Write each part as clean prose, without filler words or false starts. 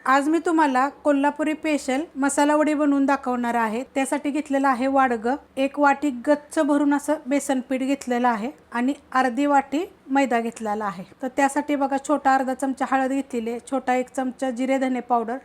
आज मी तुम्हाला कोल्हापुरी स्पेशल मसाला वडी बनवून दाखवणार आहे। त्यासाठी घेतलेला आहे वाडग, एक वाटी गच्च भरून असं बेसन पीठ घेतलेलं आहे आणि अर्धी वाटी मैदा घेतलेला आहे। तर त्यासाठी बघा छोटा अर्धा चमचा हळद घेतलेली आहे, छोटा 1 चमचा जिरे धने पावडर,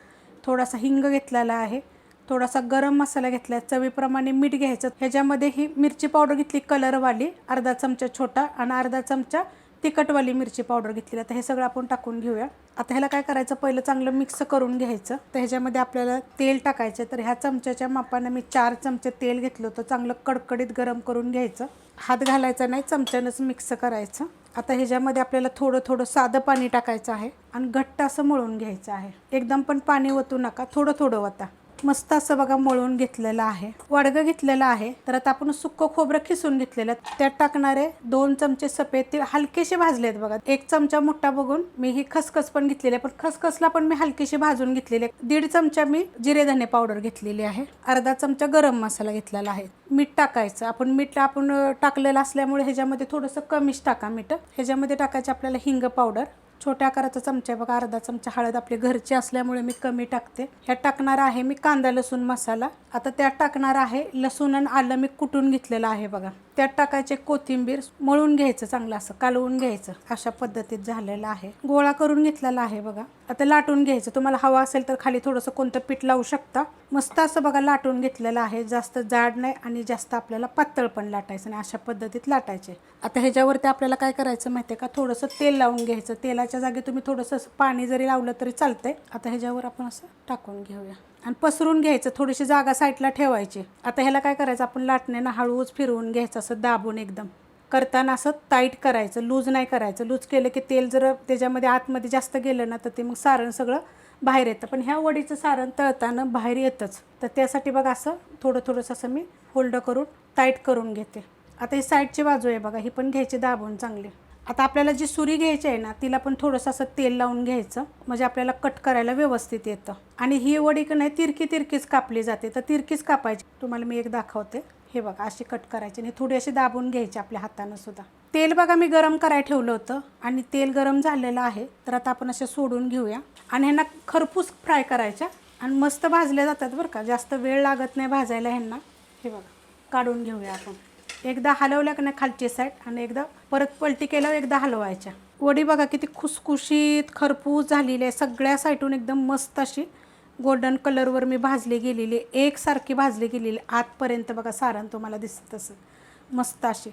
थोडासा हिंग घेतलेला आहे, थोडासा गरम मसाला घेतला, चवीप्रमाणे मीठ घ्यायचं। ह्याच्यामध्ये ही मिरची पावडर घेतली कलरवाली अर्धा चमचा छोटा आणि अर्धा चमचा तिखटवाली मिरची पावडर घेतली। आता हे सगळं आपण टाकून घेऊया। आता ह्याला काय करायचं, पहिलं चांगलं मिक्स करून घ्यायचं। तर ह्याच्यामध्ये आपल्याला तेल टाकायचं। तर ह्या चमच्याच्या मापाने मी 4 चमचे तेल घेतलं होतं, चांगलं कडकडीत गरम करून घ्यायचं। हात घालायचा नाही, चमच्यानंच मिक्स करायचं। आता ह्याच्यामध्ये आपल्याला थोडं थोडं साधं पाणी टाकायचं आहे आणि घट्ट असं मळून घ्यायचं आहे। एकदम पण पाणी ओतू नका, थोडं थोडं ओता। मस्त असं बघा मळून घेतलेलं आहे, वाडगं घेतलेलं आहे। तर आता आपण सुक्क खोबरं खिसून घेतलेलं, त्यात टाकणारे 2 चमचे सफेद तीळ हलकेसे भाजलेत बघा। 1 चमचा मोठा बघून मी ही खसखस पण घेतलेली आहे, पण खसखसला पण मी हलकेसे भाजून घेतलेले। 1.5 चमचा मी जिरे धने पावडर घेतलेली आहे, अर्धा चमचा गरम मसाला घेतलेला आहे। मीठ टाकायचं, मीठ आपण टाकलेलं असल्यामुळे ह्याच्यामध्ये थोडंसं कमीच टाका मीठ। ह्याच्यामध्ये टाकायचं आपल्याला हिंग पावडर, छोट्या आकाराचा चमचा बघा, अर्धा चमचा हळद आपली घरची असल्यामुळे मी कमी टाकते। ह्यात टाकणार आहे मी कांदा लसूण मसाला। आता त्यात टाकणार आहे लसूण आणि आलं मी कुटून घेतलेलं आहे बघा। त्यात टाकायचे कोथिंबीर, मळून घ्यायचं, चांगलं असं कालवून घ्यायचं। अशा पद्धतीत झालेलं आहे, गोळा करून घेतलेला आहे बघा। आता लाटून घ्यायचं, तुम्हाला हवा असेल तर खाली थोडंसं कोणतं पीठ लावू शकता। मस्त असं बघा लाटून घेतलेलं आहे, जास्त जाड नाही आणि जास्त आपल्याला पातळ पण लाटायचं नाही, अशा पद्धतीत लाटायचे। आता ह्याच्यावरती आपल्याला काय करायचं माहिती आहे का, थोडंसं तेल लावून घ्यायचं। तेलाच्या जागी तुम्ही थोडंसं पाणी जरी लावलं तरी चालतंय। आता ह्याच्यावर आपण असं टाकून घेऊया आणि पसरून घ्यायचं, थोडीशी जागा साईडला ठेवायची। आता ह्याला काय करायचं, आपण लाटण्यानं हळूच फिरवून घ्यायचं, असं दाबून एकदम करताना असं टाईट करायचं, लूज नाही करायचं। लूज केलं की तेल जर त्याच्यामध्ये आतमध्ये जास्त गेलं ना तर ते मग सारण सगळं बाहेर येतं, पण ह्या वडीचं सारण तळताना बाहेर येतंच। तर त्यासाठी बघा असं थोडं थोडंसं असं मी होल्ड करून टाईट करून घेते। आता ही साईडची बाजू आहे बघा, ही पण घ्यायची दाबून चांगली। आता आपल्याला जी सुरी घ्यायची आहे ना, तिला पण थोडंसं असं तेल लावून घ्यायचं, म्हणजे आपल्याला कट करायला व्यवस्थित येतं। आणि ही वडी की नाही तिरकीच कापली जाते, तर तिरकीच कापायची। तुम्हाला मी एक दाखवते, हे बघा अशी कट करायची आणि थोडी अशी दाबून घ्यायची आपल्या हातानं सुद्धा। तेल बघा मी गरम करायला ठेवलं होतं आणि तेल गरम झालेलं आहे। तर आता आपण असे सोडून घेऊया आणि ह्यांना खरपूस फ्राय करायच्या आणि मस्त भाजल्या जातात बरं का, जास्त वेळ लागत नाही भाजायला ह्यांना। हे बघा काढून घेऊया आपण, एकदा हलवल्या का नाही खालची साईड आणि एकदा परत पलटी केल्यावर एकदा हलवायच्या। वडी बघा किती खुसखुशीत खरपूस झालेली आहे, सगळ्या साईडून एकदम मस्त अशी गोल्डन कलरवर मी भाजली गेलेली, एकसारखी भाजली गेलेली आतपर्यंत बघा। सारण तुम्हाला दिसत तसं मस्त अशी